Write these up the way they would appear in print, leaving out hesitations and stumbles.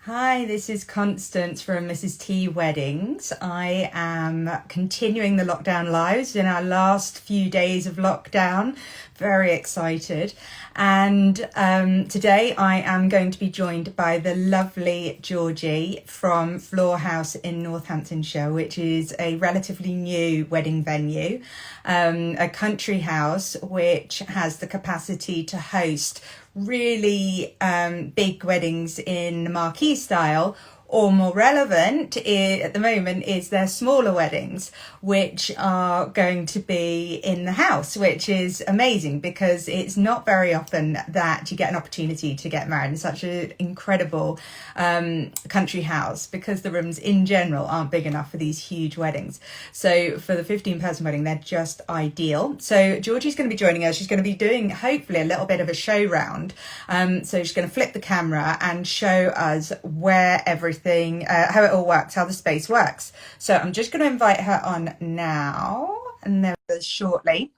Hi, this is Constance from Mrs. T Weddings. I am continuing the lockdown lives in our last few days of lockdown. Very excited. And today I am going to be joined by the lovely Georgie from Flore House in Northamptonshire, which is a relatively new wedding venue, a country house which has the capacity to host really big weddings in marquee style, or more relevant at the moment is their smaller weddings, which are going to be in the house, which is amazing because it's not very often that you get an opportunity to get married in such an incredible country house, because the rooms in general aren't big enough for these huge weddings. So for the 15-person wedding, they're just ideal. So Georgie's going to be joining us. She's going to be doing hopefully a little bit of a show round. So she's going to flip the camera and show us where everything, how it all works, how the space works. So I'm just going to invite her on now, and there it is shortly.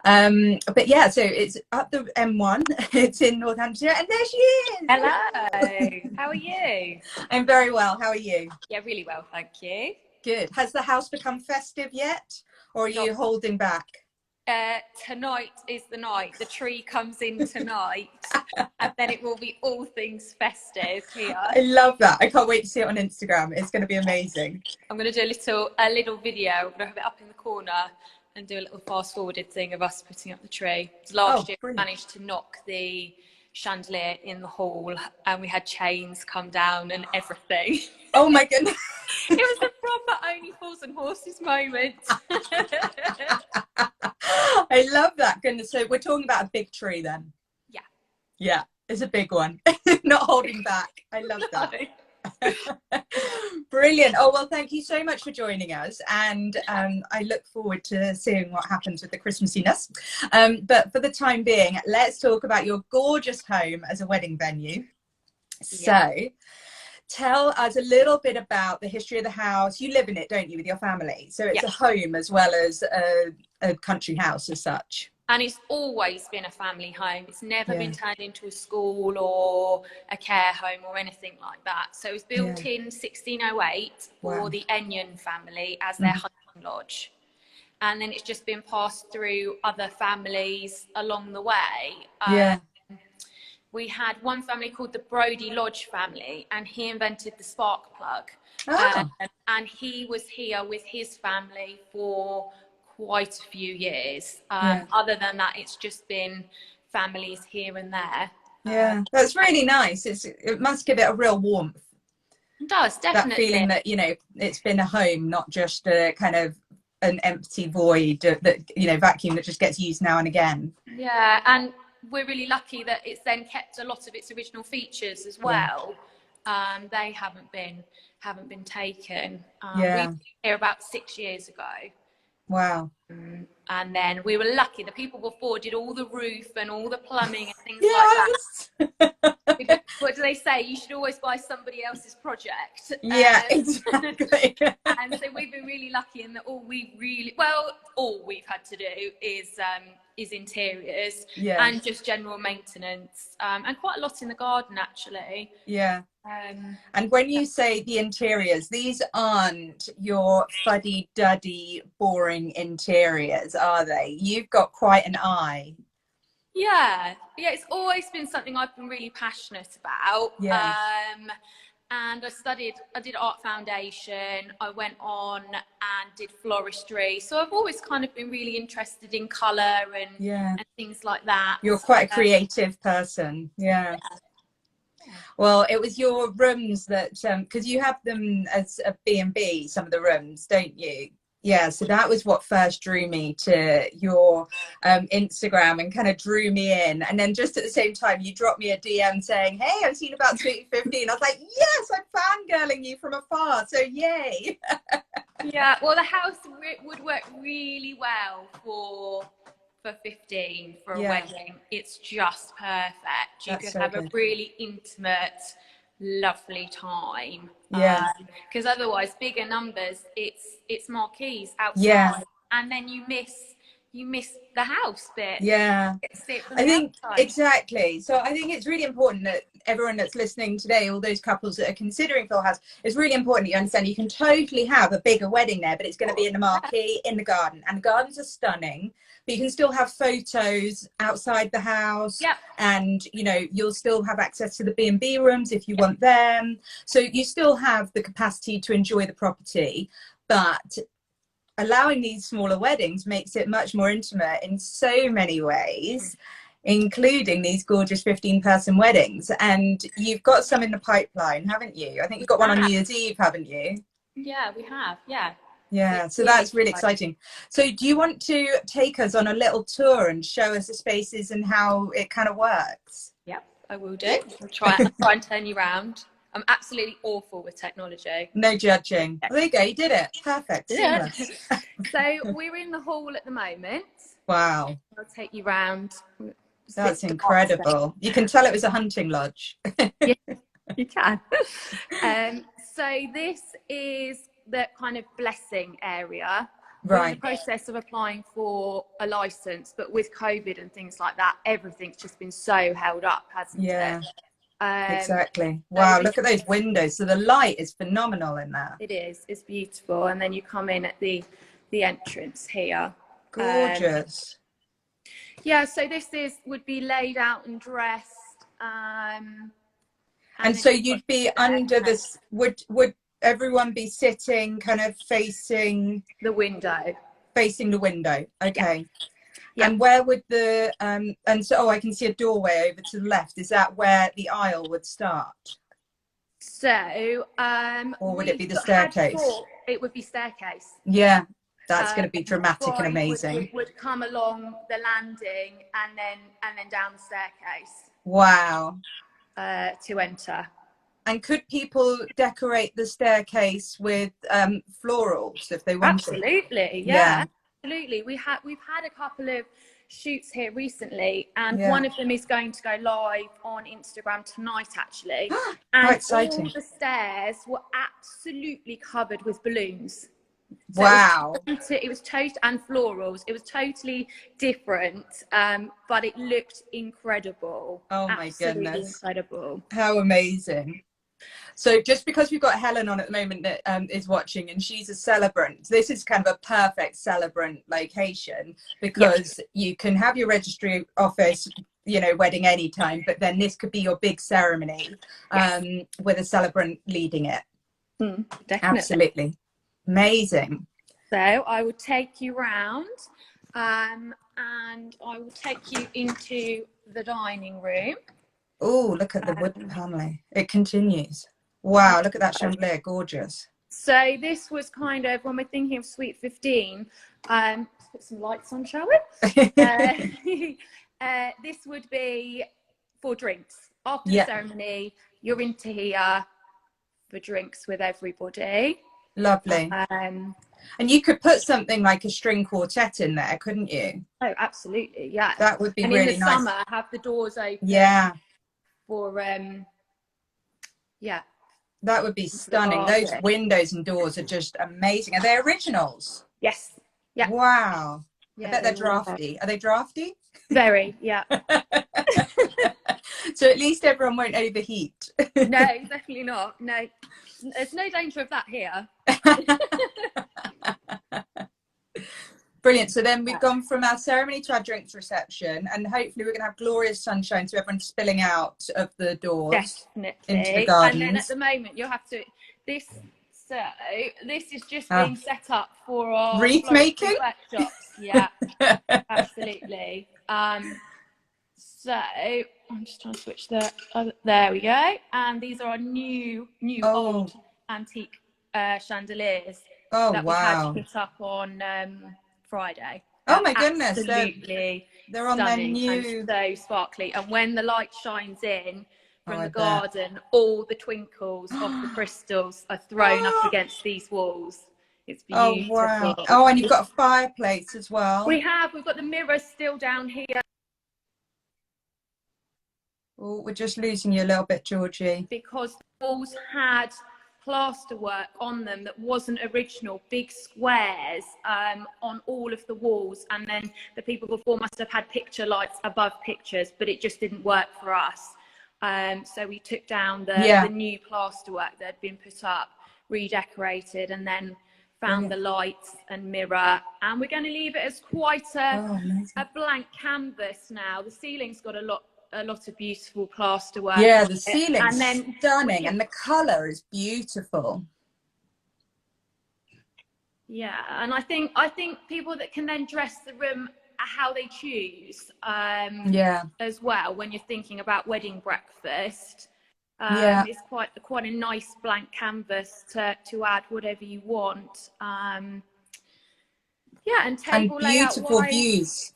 But yeah, so it's up the M1. It's in Northamptonshire, and there she is. Hello, how are you? I'm very well. How are you? Yeah, really well, thank you. Good. Has the house become festive yet, or are you holding back? Tonight is the night. The tree comes in tonight, and then it will be all things festive here. I love that. I can't wait to see it on Instagram. It's going to be amazing. I'm going to do a little video. I'm going to have it up in the corner and do a little fast forwarded thing of us putting up the tree. Last year we managed to knock the chandelier in the hall, and we had chains come down and everything. Oh my goodness. It was a proper Only Fools and Horses moment. I love that. Goodness. So we're talking about a big tree then? Yeah. Yeah, it's a big one. Not holding back. I love that. Brilliant. Oh, well, thank you so much for joining us. And I look forward to seeing what happens with the Christmassiness. But for the time being, let's talk about your gorgeous home as a wedding venue. So tell us a little bit about the history of the house. You live in it, don't you, with your family? So it's a home as well as a country house as such. And it's always been a family home. It's never been turned into a school or a care home or anything like that. So it was built in 1608 for the Enyon family as their hunting lodge. And then it's just been passed through other families along the way. We had one family called the Brodie Lodge family, and he invented the spark plug. And he was here with his family for quite a few years. Other than that, it's just been families here and there. That's really nice. It must give it a real warmth. It does, definitely. That feeling that, you know, it's been a home, not just a kind of an empty void that, you know, vacuum that just gets used now and again. Yeah, and we're really lucky that it's then kept a lot of its original features as well. They haven't been taken. We were here about 6 years ago. Wow. And then we were lucky the people before did all the roof and all the plumbing and things like that. What do they say? You should always buy somebody else's project. Exactly. And so we've been really lucky in that all we've had to do is interiors and just general maintenance, and quite a lot in the garden actually. And when you say the interiors, these aren't your fuddy-duddy boring interiors, are they? You've got quite an eye. It's always been something I've been really passionate about. And I did art foundation, I went on and did floristry, so I've always kind of been really interested in colour and things like that. You're quite a creative person. Well, it was your rooms that, because you have them as a B&B, some of the rooms, don't you? So that was what first drew me to your Instagram and kind of drew me in. And then just at the same time, you dropped me a DM saying, hey, I've seen about Sweet 15. I was like, yes, I'm fangirling you from afar. So yay. Well, the house would work really well for 15 for a wedding. It's just perfect. You could have a really intimate, lovely time. Because otherwise, bigger numbers, it's marquees outside, and then you miss you miss the house bit. Yeah, I think exactly. So I think it's really important that everyone that's listening today, all those couples that are considering Flore House, it's really important that you understand you can totally have a bigger wedding there, but it's going to be in the marquee in the garden, and the gardens are stunning. But you can still have photos outside the house, and you know, you'll still have access to the B&B rooms if you want them. So you still have the capacity to enjoy the property, but allowing these smaller weddings makes it much more intimate in so many ways, including these gorgeous 15-person weddings. And you've got some in the pipeline, haven't you? I think you've got one on New Year's Eve, haven't you? Yeah, we have. Yeah, so that's really exciting. So do you want to take us on a little tour and show us the spaces and how it kind of works? Yep, I will do. I'll try and turn you around. I'm absolutely awful with technology. No judging. Well, there you go, you did it. Perfect. Seamless. So we're in the hall at the moment. Wow. I'll take you round. That's incredible. You can tell it was a hunting lodge. Yeah, you can. So this is the kind of blessing area. We're in the process of applying for a license, but with COVID and things like that, everything's just been so held up, hasn't it? Exactly. Wow, so look at those windows. So the light is phenomenal in there. It is. It's beautiful. And then you come in at the entrance here. Gorgeous. Yeah, so this would be laid out and dressed. And so you'd be under this, would everyone be sitting kind of facing the window? Facing the window. Okay. Yeah. And where would the and so I can see a doorway over to the left. Is that where the aisle would start? So or would it be the staircase? It would be staircase. Yeah, that's going to be dramatic and amazing. Would come along the landing and then down the staircase. Wow. To enter. And could people decorate the staircase with florals if they wanted? Absolutely, yeah. Absolutely. We've had a couple of shoots here recently, and one of them is going to go live on Instagram tonight, actually. And how exciting. All the stairs were absolutely covered with balloons. So wow. It was toast and florals. It was totally different, but it looked incredible. Oh my goodness. Incredible. How amazing. So just because we've got Helen on at the moment that is watching, and she's a celebrant, this is kind of a perfect celebrant location, because you can have your registry office, you know, wedding anytime, but then this could be your big ceremony with a celebrant leading it. Definitely. Absolutely. Amazing. So I will take you round and I will take you into the dining room. Oh, look at the wood paneling. It continues. Wow, look at that chandelier. Gorgeous. So this was kind of, when we're thinking of Suite 15, let's put some lights on, shall we? This would be for drinks. After the ceremony, you're into here for drinks with everybody. Lovely. And you could put something like a string quartet in there, couldn't you? Oh, absolutely, yeah. That would be really nice. And in the summer, have the doors open. Yeah. For that would be stunning. Those windows and doors are just amazing. Are they originals? Yes. Yeah. Wow. I bet they're drafty. Are they drafty? Very, yeah. So at least everyone won't overheat. No, definitely not. No, there's no danger of that here. Brilliant. So then we've gone from our ceremony to our drinks reception, and hopefully we're going to have glorious sunshine, so everyone's spilling out of the doors into the gardens. And then at the moment you'll have to this is just being set up for our wreath making workshops. Yeah, absolutely. So I'm just trying to switch there we go. And these are our new old antique chandeliers that we had put up on Friday. Oh my goodness. Absolutely. They're on their new, so sparkly. And when the light shines in from the garden, all the twinkles of the crystals are thrown up against these walls. It's beautiful. Oh wow. Oh, and you've got a fireplace as well. We've got the mirrors still down here. Oh, we're just losing you a little bit, Georgie. Because the walls had plasterwork on them that wasn't original, big squares on all of the walls, and then the people before must have had picture lights above pictures, but it just didn't work for us. So we took down the new plasterwork that had been put up, redecorated, and then found the lights and mirror, and we're going to leave it as quite a blank canvas now. The ceiling's got a lot of beautiful plasterwork. Yeah, the ceiling's and then stunning, and the colour is beautiful. Yeah, and I think people that can then dress the room how they choose as well when you're thinking about wedding breakfast. It's quite a nice blank canvas to add whatever you want. And table layout beautiful wise, views.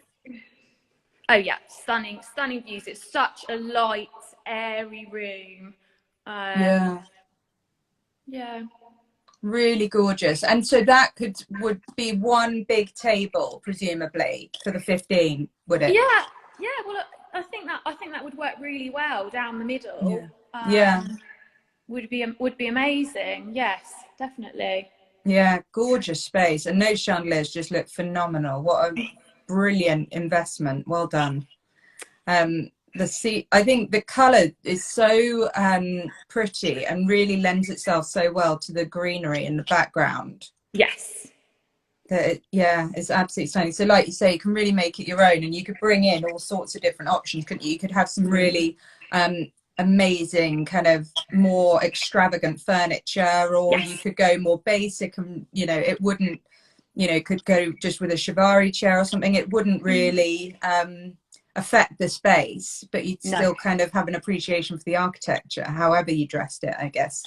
Oh yeah, stunning views. It's such a light, airy room. Really gorgeous. And so that would be one big table, presumably, for the 15, would it? Yeah. Well, I think that would work really well down the middle. Would be amazing. Yes, definitely. Yeah, gorgeous space, and those chandeliers just look phenomenal. What a brilliant investment. Well done. I think the colour is so pretty and really lends itself so well to the greenery in the background. Yes. It's absolutely stunning. So like you say, you can really make it your own, and you could bring in all sorts of different options, couldn't you? You could have some really amazing kind of more extravagant furniture, or you could go more basic, and it wouldn't, could go just with a Shivari chair or something. It wouldn't really affect the space, but you'd still kind of have an appreciation for the architecture, however you dressed it, I guess.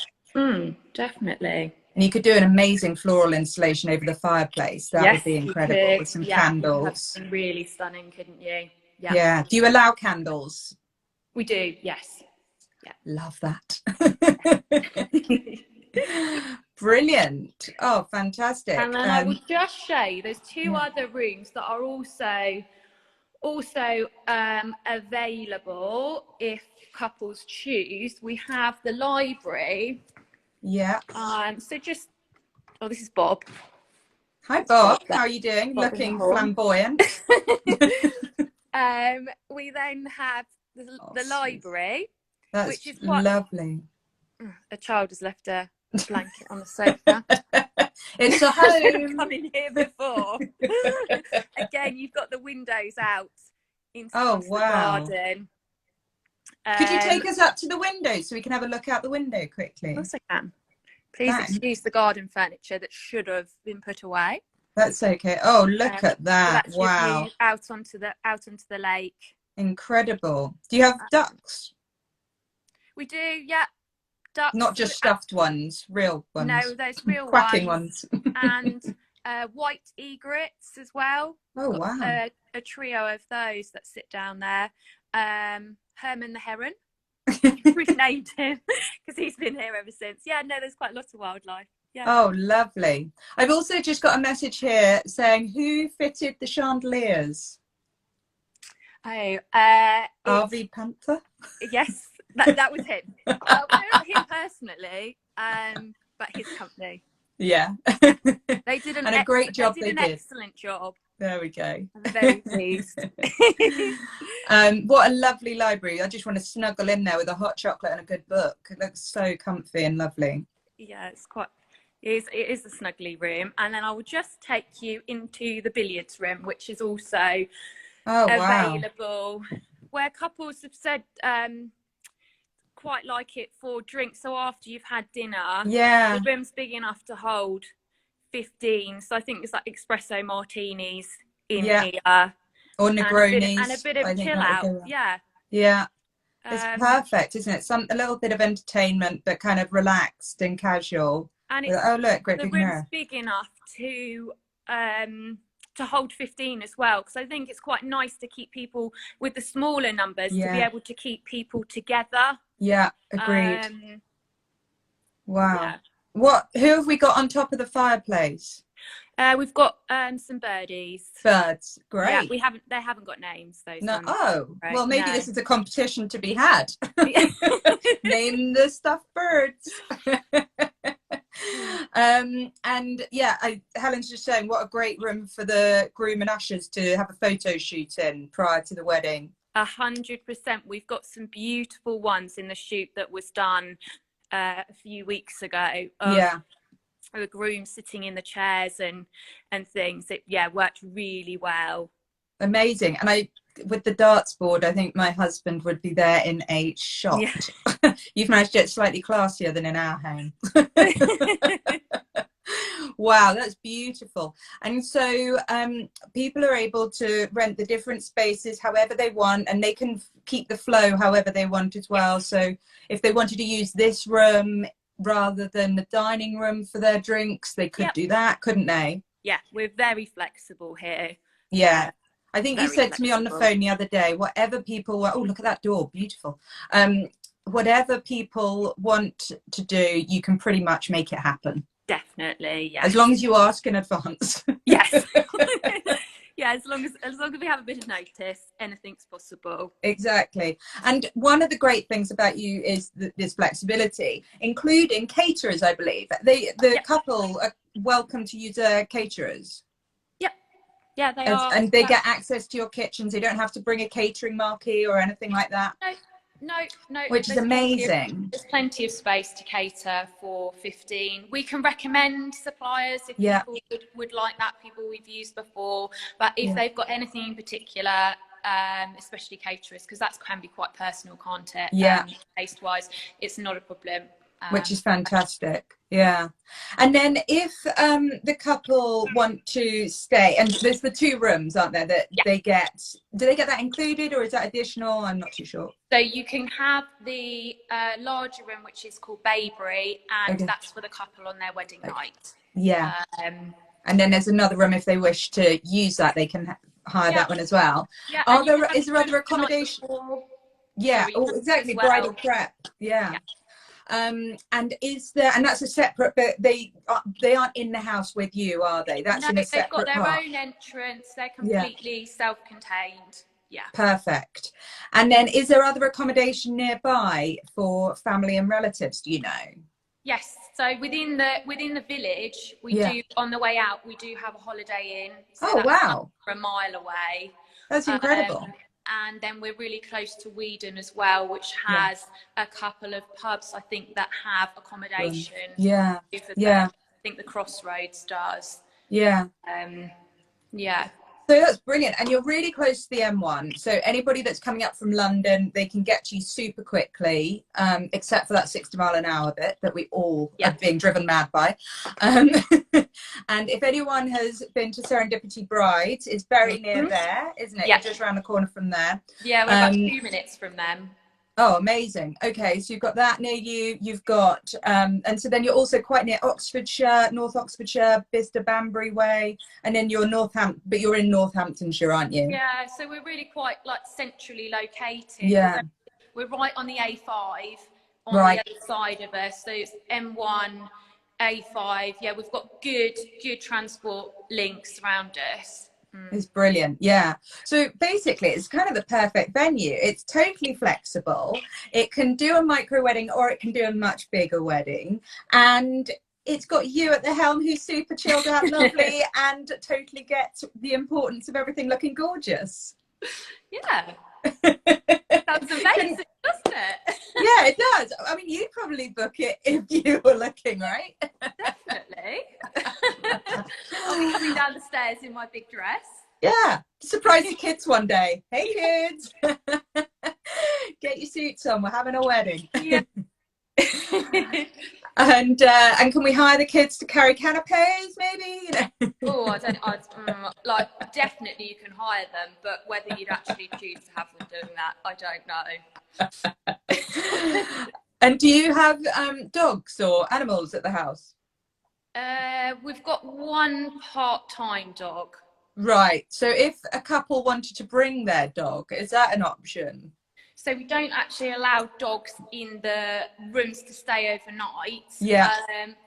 Definitely. And you could do an amazing floral installation over the fireplace. That would be incredible, with some candles. Have something really stunning, couldn't you? Yeah. Do you allow candles? We do, yes. Yeah. Love that. Brilliant. Oh, fantastic. And then I would just show you there's two other rooms that are also available if couples choose. We have the library. Yeah. So just this is Bob. Hi Bob, how are you doing? Looking flamboyant. We then have the library. That's which is quite lovely. A child has left a blanket on the sofa. It's a home. Come in here before. Again, you've got the windows out into the garden. Could you take us up to the window so we can have a look out the window quickly? Of course I can. Please excuse the garden furniture that should have been put away. That's okay. Oh, look at that! So Wow. Out onto the lake. Incredible. Do you have ducks? We do, yeah. Ducks. Not just stuffed ones, real ones. No, there's real quacking ones. And white egrets as well. Oh, wow. A trio of those that sit down there. Herman the Heron. We've named him because he's been here ever since. Yeah, no, there's quite lots of wildlife. Yeah. Oh, lovely. I've also just got a message here saying, who fitted the chandeliers? Oh, RV Panther? Yes, that was him. Well, not him personally, but his company. Yeah. They did a great job. They did an excellent job. There we go. I'm very pleased. What a lovely library. I just want to snuggle in there with a hot chocolate and a good book. It looks so comfy and lovely. Yeah, it is a snuggly room. And then I will just take you into the billiards room, which is also available, where couples have said quite like it for drinks. So after you've had dinner, the room's big enough to hold 15. So I think it's like espresso martinis in here. Or Negronis. And a bit of chill out. Yeah. It's perfect, isn't it? A little bit of entertainment, but kind of relaxed and casual. And look, great big mirror. The room's big enough to hold 15 as well, because I think it's quite nice to keep people with the smaller numbers to be able to keep people together. Yeah, agreed. Wow. Who have we got on top of the fireplace? We've got some birdies. Birds, great. Yeah, they haven't got names though. No. Oh, right? Well, maybe this is a competition to be had. Name the stuffed birds. And yeah, Helen's just saying what a great room for the groom and ushers to have a photo shoot in prior to the wedding. 100%. We've got some beautiful ones in the shoot that was done a few weeks ago. Yeah. The groom sitting in the chairs and things. It worked really well. Amazing. And with the darts board, I think my husband would be there in a shot. Yeah. You've managed to get slightly classier than in our home. Wow, that's beautiful. And so people are able to rent the different spaces however they want, and they can keep the flow however they want as well. So if they wanted to use this room rather than the dining room for their drinks, they could do that, couldn't they? Yeah, we're very flexible here. Yeah. I think you said to me on the phone the other day, whatever people want, oh, look at that door, beautiful. Whatever people want to do, you can pretty much make it happen. Definitely, yeah. As long as you ask in advance. Yes. Yeah, as long as we have a bit of notice, anything's possible. Exactly. And one of the great things about you is this flexibility, including caterers, I believe. The couple are welcome to use caterers. Yep. Yeah, they are. And they get access to your kitchens. They don't have to bring a catering marquee or anything like that. No. Which is amazing. There's plenty of space to cater for 15. We can recommend suppliers if people would like that, people we've used before. But if they've got anything in particular, especially caterers, because that can be quite personal, can't it? Yeah. Taste-wise, it's not a problem. Which is fantastic. Yeah. And then if the couple want to stay, and there's the 2 rooms, aren't there, that they get, do they get that included or is that additional? I'm not too sure. So you can have the larger room, which is called Bayberry, and that's for the couple on their wedding night. Yeah. And then there's another room if they wish to use that, they can hire that one as well. Yeah. Is there other accommodation? Yeah. Oh, exactly. Well. Bridal prep. Yeah. And is there, and that's a separate, but they aren't in the house with you, are they? That's in a separate they've got their own entrance. They're completely self-contained. Yeah. Perfect. And then is there other accommodation nearby for family and relatives, do you know? Yes. So within the village, we do, on the way out, we do have a Holiday Inn. So wow. For a mile away. That's incredible. And then we're really close to Weedon as well, which has a couple of pubs, I think, that have accommodation. Yeah. I think the Crossroads does. Yeah. Yeah. So that's brilliant. And you're really close to the M1. So anybody that's coming up from London, they can get to you super quickly, except for that 60-mile-an-hour bit that we all are being driven mad by. And if anyone has been to Serendipity Brides, it's very near there, isn't it? Yeah. You're just around the corner from there. Yeah, we're about 2 minutes from them. Oh, amazing. Okay, so you've got that near you. You've got, and so then you're also quite near Oxfordshire, North Oxfordshire, Bicester, Banbury way, and then you're but you're in Northamptonshire, aren't you? Yeah, so we're really quite like centrally located. Yeah. We're right on the A5 on the other side of us. So it's M1, A5. Yeah, we've got good transport links around us. It's brilliant. Yeah. So basically it's kind of the perfect venue. It's totally flexible. It can do a micro wedding or it can do a much bigger wedding. And it's got you at the helm who's super chilled out, lovely, and totally gets the importance of everything looking gorgeous. Yeah. Sounds amazing, doesn't it? Yeah, it does. I mean, you'd probably book it if you were looking, right? Definitely. I'll be coming down the stairs in my big dress. Yeah. Surprise your kids one day. Hey, kids. Get your suits on. We're having a wedding. Yeah. And can we hire the kids to carry canapes, maybe? Oh, like definitely you can hire them, but whether you'd actually choose to have them doing that, I don't know. And do you have dogs or animals at the house? We've got one part-time dog. Right. So if a couple wanted to bring their dog, is that an option? So we don't actually allow dogs in the rooms to stay overnight. Yeah.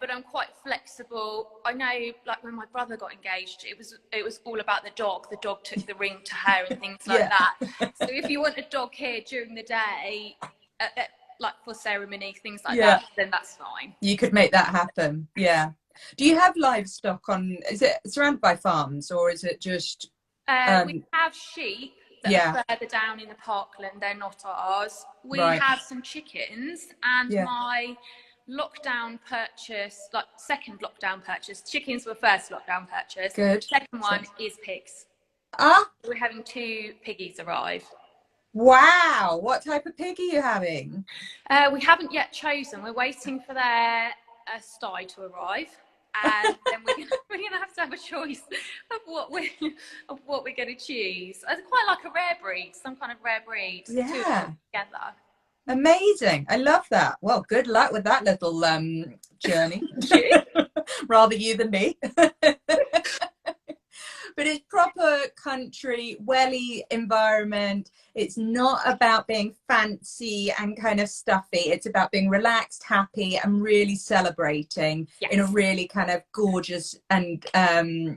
But I'm quite flexible. I know, like when my brother got engaged, it was all about the dog. The dog took the ring to her and things like that. So if you want a dog here during the day, like for ceremony, things like that, then that's fine. You could make that happen. Yeah. Do you have livestock on, is it surrounded by farms, or is it just we have sheep that are further down in the parkland. They're not ours. We have some chickens, and my lockdown purchase, like second lockdown purchase, chickens were first lockdown purchase. Good. Second one is pigs. We're having 2 piggies arrive. Wow, what type of pig are you having? We haven't yet chosen. We're waiting for their sty to arrive, and then we're gonna have a choice of what we're gonna choose. It's quite like a rare breed, some kind of rare breed. Yeah. 2 of them together. Amazing. I love that. Well, good luck with that little journey. Rather you than me. But it's proper country, welly environment. It's not about being fancy and kind of stuffy. It's about being relaxed, happy, and really celebrating in a really kind of gorgeous and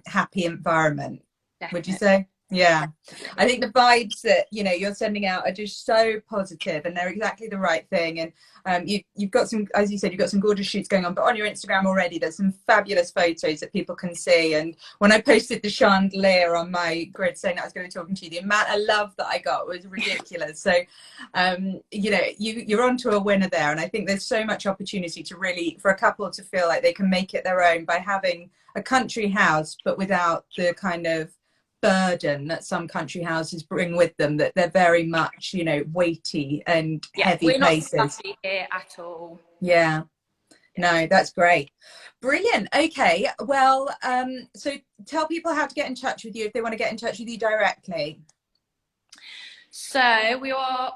happy environment. Definitely. Would you say? Yeah, I think the vibes that you're sending out are just so positive, and they're exactly the right thing. And you've got some, as you said, you've got some gorgeous shoots going on. But on your Instagram already, there's some fabulous photos that people can see. And when I posted the chandelier on my grid saying that I was going to be talking to you, the amount of love that I got was ridiculous. So, you're onto a winner there. And I think there's so much opportunity to really, for a couple to feel like they can make it their own by having a country house, but without the kind of burden that some country houses bring with them, that they're very much weighty and heavy places. We're not stuffy here at all. No, that's great. Brilliant. Okay, well, so tell people how to get in touch with you if they want to get in touch with you directly. So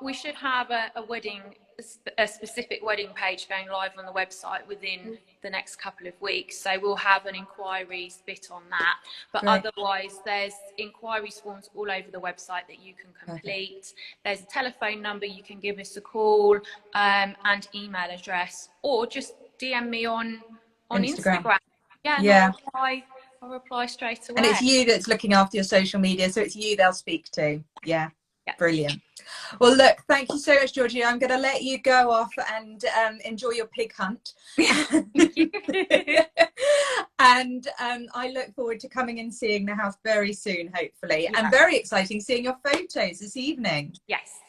we should have a specific wedding page going live on the website within the next couple of weeks. So we'll have an inquiries bit on that. But otherwise, there's inquiries forms all over the website that you can complete. There's a telephone number you can give us a call, and email address, or just DM me on Instagram. Yeah. I'll reply straight away. And it's you that's looking after your social media, so it's you they'll speak to. Yeah. Brilliant. Well, look, thank you so much, Georgie. I'm going to let you go off and enjoy your pig hunt. And I look forward to coming and seeing the house very soon, hopefully. And very exciting seeing your photos this evening. Yes.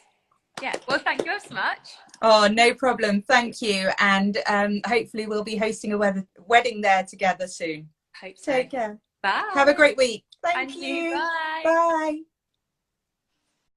Yeah. Well, thank you so much. Oh, no problem. Thank you. And hopefully we'll be hosting a wedding there together soon. Hope so. Take care. Bye. Have a great week. Thank you. you. Bye. Bye.